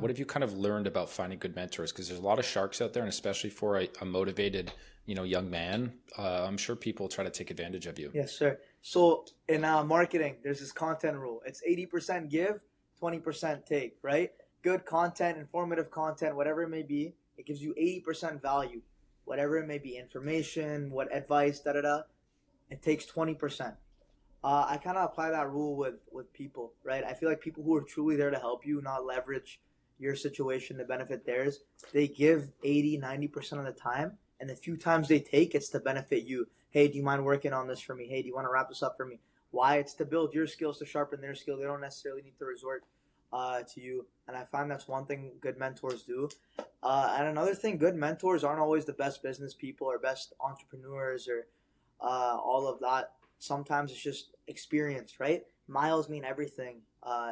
What have you kind of learned about finding good mentors? Because there's a lot of sharks out there, and especially for a motivated, young man, I'm sure people try to take advantage of you. Yes, sir. So in marketing, there's this content rule. It's 80% give, 20% take, right? Good content, informative content, whatever it may be, it gives you 80% value. Whatever it may be, information, what advice, da da da, it takes 20%. I kind of apply that rule with people, right? I feel like people who are truly there to help you, not leverage your situation to benefit theirs, they give 80, 90% of the time. And the few times they take, it's to benefit you. Hey, do you mind working on this for me? Hey, do you want to wrap this up for me? Why? It's to build your skills, to sharpen their skill. They don't necessarily need to resort to you. And I find that's one thing good mentors do. And another thing, good mentors aren't always the best business people or best entrepreneurs or all of that. Sometimes it's just experience, right? Miles mean everything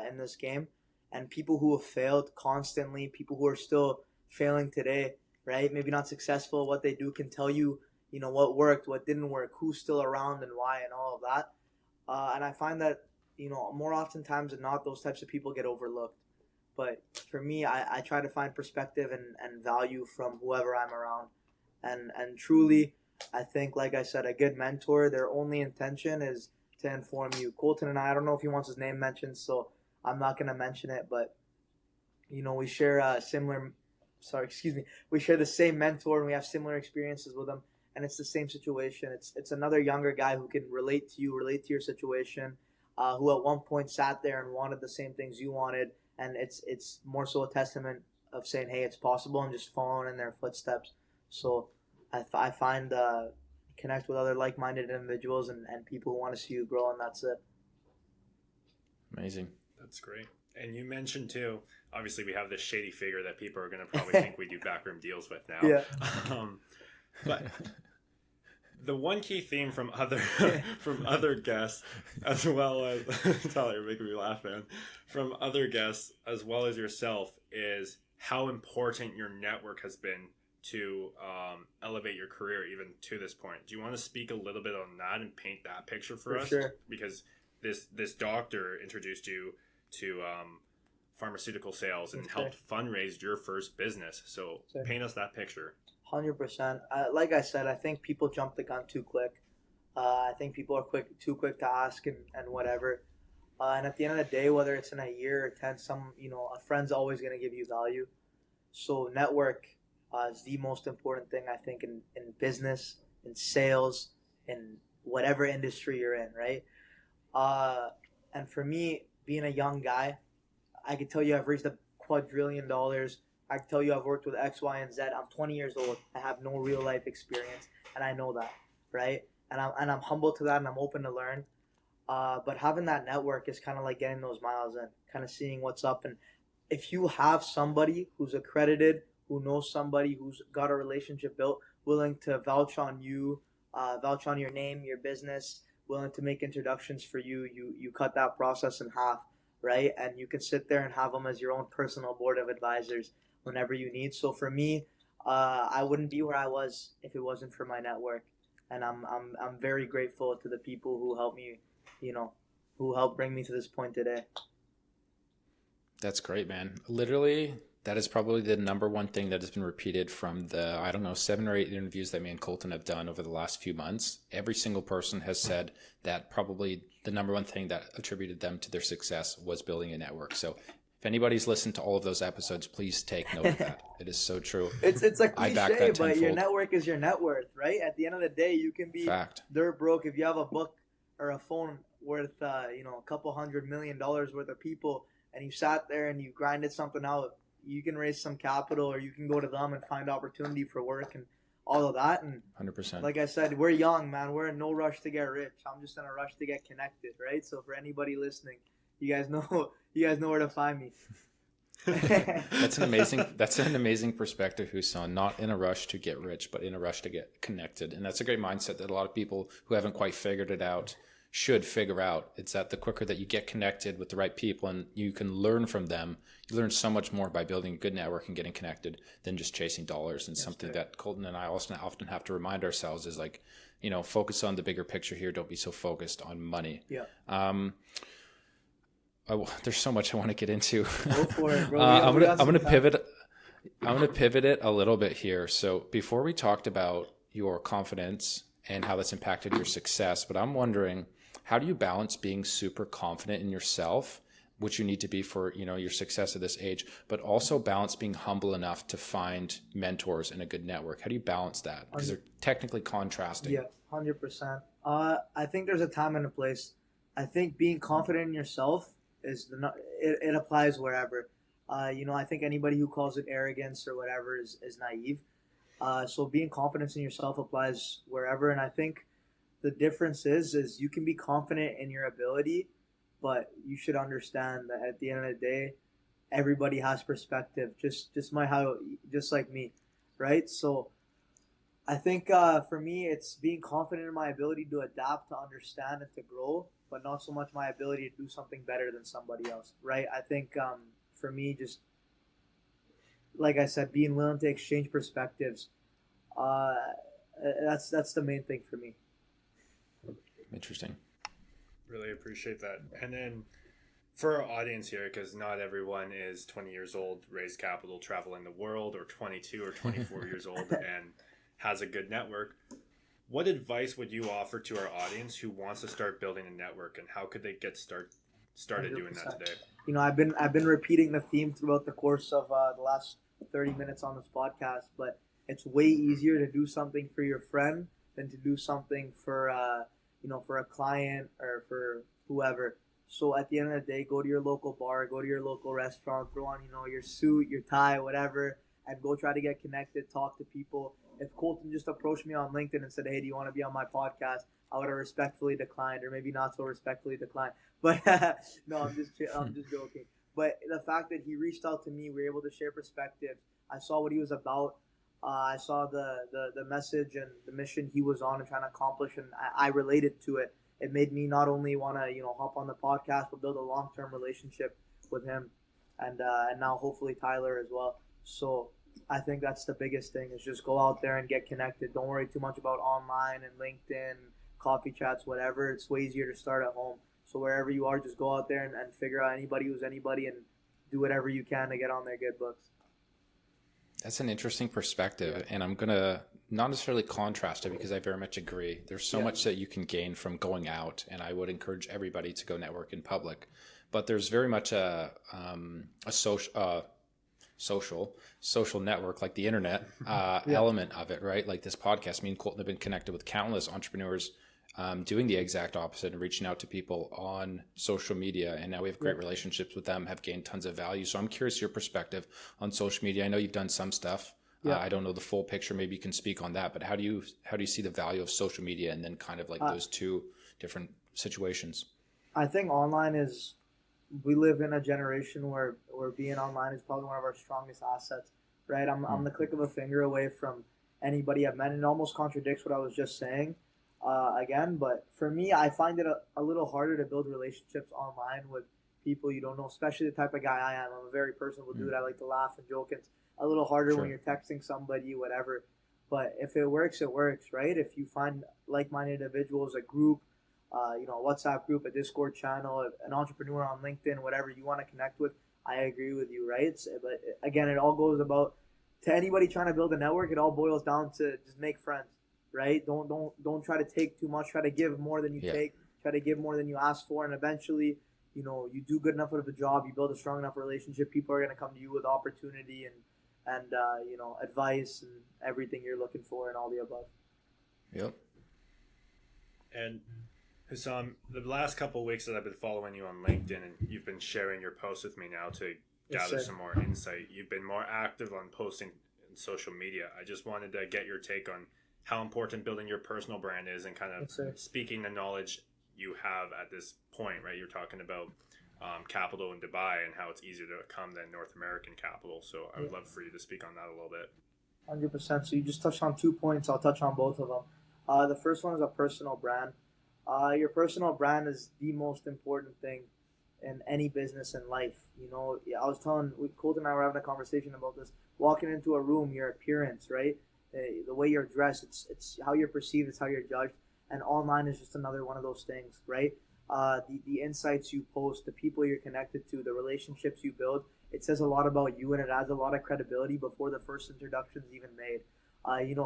in this game. And people who have failed constantly, people who are still failing today, right? Maybe not successful, what they do can tell you, what worked, what didn't work, who's still around and why and all of that. And I find that, more oftentimes than not, those types of people get overlooked. But for me, I try to find perspective and value from whoever I'm around. And truly, I think, like I said, a good mentor, their only intention is to inform you. Colton and I don't know if he wants his name mentioned, so I'm not going to mention it, but, we share we share the same mentor and we have similar experiences with him. And it's the same situation. It's another younger guy who can relate to you, relate to your situation, who at one point sat there and wanted the same things you wanted. And it's more so a testament of saying, hey, it's possible, and just following in their footsteps. So I find connect with other like-minded individuals and people who want to see you grow, and that's it. Amazing. That's great. And you mentioned too, obviously we have this shady figure that people are going to probably think we do backroom deals with now. Yeah. But the one key theme from other guests, as well as Tyler, you're making me laugh, man. From other guests as well as yourself, is how important your network has been to elevate your career even to this point. Do you want to speak a little bit on that and paint that picture for us? Sure. Because this doctor introduced you to pharmaceutical sales and helped fundraise your first business. So paint us that picture. 100%. Like I said, I think people jump the gun too quick. I think people are too quick to ask and whatever. And at the end of the day, whether it's in a year or 10, a friend's always going to give you value. So network is the most important thing, I think, in business, in sales, in whatever industry you're in, right? And for me, being a young guy, I can tell you I've raised $250 million. I can tell you I've worked with X, Y, and Z. I'm 20 years old. I have no real life experience, and I know that, right? And I'm humble to that, and I'm open to learn. But having that network is kind of like getting those miles in, kind of seeing what's up. And if you have somebody who's accredited, who knows somebody who's got a relationship built, willing to vouch on you, vouch on your name, your business, willing to make introductions for you, you cut that process in half, right? And you can sit there and have them as your own personal board of advisors whenever you need. So for me, I wouldn't be where I was if it wasn't for my network. And I'm very grateful to the people who helped me, who helped bring me to this point today. That's great, man. Literally, that is probably the number one thing that has been repeated from the, 7 or 8 interviews that me and Colton have done over the last few months. Every single person has said that probably the number one thing that attributed them to their success was building a network. So if anybody's listened to all of those episodes, please take note of that. It is so true. It's a I back cliche, that but your tenfold. network is your net worth, right? At the end of the day, you can be Fact. dirt broke if you have a book or a phone worth, a couple $100 million worth of people, and you sat there and you grinded something out. You can raise some capital, or you can go to them and find opportunity for work and all of that. And 100%. like I said, we're young, man. We're in no rush to get rich. I'm just in a rush to get connected, right? So for anybody listening, you guys know where to find me. That's an amazing perspective, Husam. Not in a rush to get rich, but in a rush to get connected. And that's a great mindset that a lot of people who haven't quite figured it out should figure out. It's that the quicker that you get connected with the right people and you can learn from them, you learn so much more by building a good network and getting connected than just chasing dollars. And something that Colton and I also often have to remind ourselves is like, focus on the bigger picture here. Don't be so focused on money. Yeah. there's so much I want to get into. Go for it, bro. I'm We got gonna some time. pivot. I'm gonna pivot it a little bit here. So before we talked about your confidence and how that's impacted your success, but I'm wondering, how do you balance being super confident in yourself, which you need to be for, you know, your success at this age, but also balance being humble enough to find mentors and a good network? How do you balance that? Because they're technically contrasting. Yeah, 100%. I think there's a time and a place. I think being confident in yourself it applies wherever. I think anybody who calls it arrogance or whatever is naive. So being confident in yourself applies wherever, and I think the difference is you can be confident in your ability, but you should understand that at the end of the day, everybody has perspective. Just like me, right? So I think for me, it's being confident in my ability to adapt, to understand, and to grow, but not so much my ability to do something better than somebody else, right? I think for me, just like I said, being willing to exchange perspectives, uh, that's the main thing for me. Interesting. Really appreciate that. And then for our audience here, because not everyone is 20 years old, raised capital, traveling the world, or 22 or 24 years old and has a good network, what advice would you offer to our audience who wants to start building a network, and how could they get started 100%. doing that today? I've been repeating the theme throughout the course of the last 30 minutes on this podcast, but it's way easier to do something for your friend than to do something for for a client or for whoever. So at the end of the day, go to your local bar, go to your local restaurant, throw on your suit, your tie, whatever, and go try to get connected, talk to people. If Colton just approached me on LinkedIn and said, "Hey, do you want to be on my podcast?" I would have respectfully declined, or maybe not so respectfully declined. But no, I'm just joking. But the fact that he reached out to me, we were able to share perspectives. I saw what he was about. I saw the message and the mission he was on and trying to accomplish, and I related to it. It made me not only want to hop on the podcast, but build a long-term relationship with him, and now hopefully Tyler as well. So I think that's the biggest thing, is just go out there and get connected. Don't worry too much about online and LinkedIn, coffee chats, whatever. It's way easier to start at home. So wherever you are, just go out there and figure out anybody who's anybody and do whatever you can to get on their good books. That's an interesting perspective, and I'm going to not necessarily contrast it, because I very much agree. There's so much that you can gain from going out, and I would encourage everybody to go network in public. But there's very much a social network, like the internet element of it, right? Like this podcast. Me and Colton have been connected with countless entrepreneurs doing the exact opposite and reaching out to people on social media. And now we have great relationships with them, have gained tons of value. So I'm curious your perspective on social media. I know you've done some stuff. I don't know the full picture. Maybe you can speak on that, but how do you see the value of social media, and then kind of like those two different situations? I think we live in a generation where being online is probably one of our strongest assets, right? I'm the click of a finger away from anybody I've met, and it almost contradicts what I was just saying. Again, but for me, I find it a little harder to build relationships online with people you don't know, especially the type of guy I am. I'm a very personable dude. I like to laugh and joke. It's a little harder when you're texting somebody, whatever. But if it works, right? If you find like-minded individuals, a group, a WhatsApp group, a Discord channel, an entrepreneur on LinkedIn, whatever you want to connect with, I agree with you, right? But again, it all goes about, to anybody trying to build a network, it all boils down to just make friends. Right? Don't try to take too much. Try to give more than you take. Try to give more than you ask for, and eventually, you do good enough of the job. You build a strong enough relationship. People are going to come to you with opportunity and advice and everything you're looking for, and all the above. Yep. And Husam, the last couple of weeks that I've been following you on LinkedIn, and you've been sharing your posts with me now to gather some more insight. You've been more active on posting in social media. I just wanted to get your take on how important building your personal brand is, and kind of speaking the knowledge you have at this point, right? You're talking about capital in Dubai and how it's easier to come than North American capital. So I would love for you to speak on that a little bit. 100%. So you just touched on 2 points. I'll touch on both of them. The first one is a personal brand. Your personal brand is the most important thing in any business in life. I was telling Colton and I were having a conversation about this. Walking into a room, your appearance, right? The way you're dressed, it's how you're perceived, it's how you're judged, and online is just another one of those things, right? the insights you post, the people you're connected to, the relationships you build. It says a lot about you, and it adds a lot of credibility before the first introduction is even made.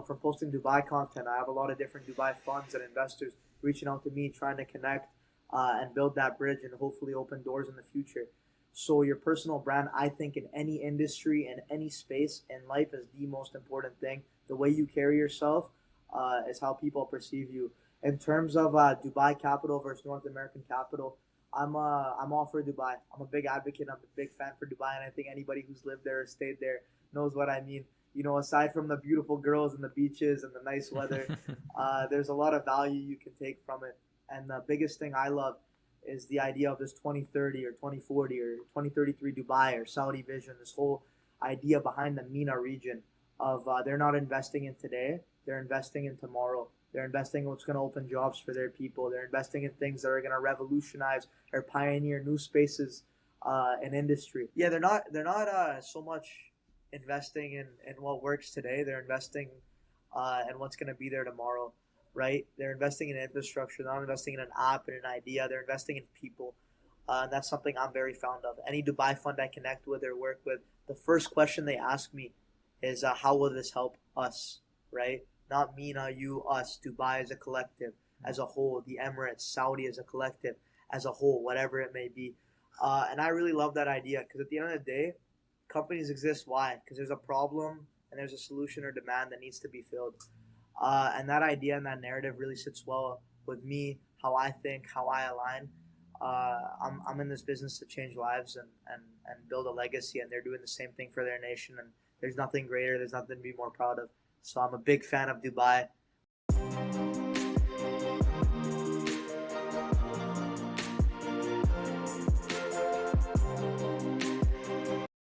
From posting Dubai content, I have a lot of different Dubai funds and investors reaching out to me, trying to connect and build that bridge and hopefully open doors in the future. So your personal brand, I think, in any industry and any space in life is the most important thing. The way you carry yourself is how people perceive you. In terms of Dubai capital versus North American capital, I'm all for Dubai. I'm a big advocate. I'm a big fan for Dubai, and I think anybody who's lived there or stayed there knows what I mean. Aside from the beautiful girls and the beaches and the nice weather, there's a lot of value you can take from it. And the biggest thing I love is the idea of this 2030 or 2040 or 2033 Dubai or Saudi vision, this whole idea behind the MENA region of they're not investing in today, they're investing in tomorrow. They're investing in what's going to open jobs for their people. They're investing in things that are going to revolutionize or pioneer new spaces in industry. Yeah, they're not so much investing in what works today. They're investing in what's going to be there tomorrow, right? They're investing in infrastructure. They're not investing in an app and an idea. They're investing in people. And that's something I'm very fond of. Any Dubai fund I connect with or work with, the first question they ask me is, how will this help us, right? Not MENA, you, us, Dubai as a collective, as a whole, the Emirates, Saudi as a collective, as a whole, whatever it may be. And I really love that idea because at the end of the day, companies exist. Why? Because there's a problem and there's a solution or demand that needs to be filled. And that idea and that narrative really sits well with me, how I think, how I align. I'm in this business to change lives and build a legacy, and they're doing the same thing for their nation. And there's nothing greater, there's nothing to be more proud of. So I'm a big fan of Dubai.